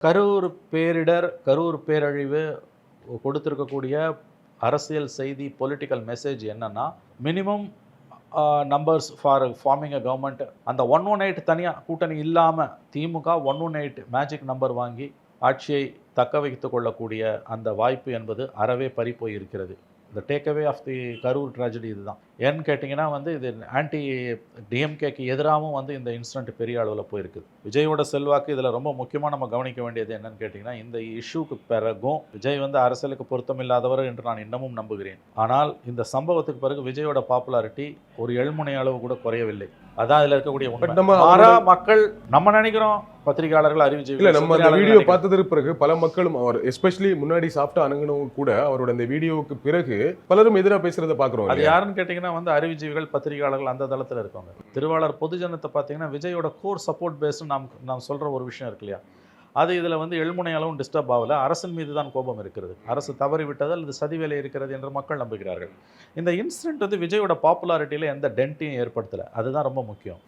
கரூர் பேரிடர், கரூர் பேரழிவு கொடுத்திருக்கக்கூடிய அரசியல் செய்தி, பொலிட்டிக்கல் மெசேஜ் என்னன்னா, minimum numbers for farming a government. அந்த 118 தனியாக கூட்டணி இல்லாமல் திமுக 118 மேஜிக் நம்பர் வாங்கி ஆட்சியை தக்க வைத்துக் கொள்ளக்கூடிய அந்த வாய்ப்பு என்பது அறவே பறிப்போய் இருக்கிறது. இந்த takeaway of the Karur tragedy இதுதான். ஏன்னு கேட்டிங்கன்னா இது ஆன்டி டிஎம்கேக்கு எதிராகவும் இந்த இன்சிடென்ட் பெரிய அளவில் போயிருக்குது. விஜயோட செல்வாக்கு இதில் ரொம்ப முக்கியமாக நம்ம கவனிக்க வேண்டியது என்னன்னு கேட்டிங்கன்னா, இந்த இஷ்யூக்கு பிறகும் விஜய் அரசியலுக்கு பொருத்தமில்லாதவர் என்று நான் இன்னமும் நம்புகிறேன். ஆனால் இந்த சம்பவத்துக்கு பிறகு விஜயோட பாப்புலாரிட்டி ஒரு எள்முனை அளவு கூட குறையவில்லை. அதான் இதில் இருக்கக்கூடிய மக்கள் நம்ம நினைக்கிறோம், பத்திரிகையாளர்கள், அறிவிச்சு நம்ம அந்த வீடியோ பார்த்ததற்கு பிறகு பல மக்களும், அவர் எஸ்பெஷலி முன்னாடி சாப்பிட்டு அணுகுனவங்க கூட அவரோட அந்த வீடியோவுக்கு பிறகு பலரும் எதிராக பேசுறதை பார்க்குறோம். அது யாருன்னு கேட்டிங்கன்னா அறிவிஜீவிகள், பத்திரிகையாளர்கள் அந்த தளத்தில் இருக்காங்க. திருவாளர் பொதுஜனத்தை பார்த்தீங்கன்னா விஜயோட கோர் சப்போர்ட் பேஸ்ன்னு நாம் சொல்கிற ஒரு விஷயம் இருக்கு இல்லையா, அது இதில் எள்முனை அளவும் டிஸ்டர்ப் ஆகலை. அரசின் மீது தான் கோபம் இருக்கிறது, அரசு தவறிவிட்டது அல்லது சதி வேலை இருக்கிறது என்று மக்கள் நம்புகிறார்கள். இந்த இன்சிடென்ட் விஜயோட பாப்புலாரிட்டியில் எந்த டென்ட்டையும் ஏற்படுத்தலை. அதுதான் ரொம்ப முக்கியம்.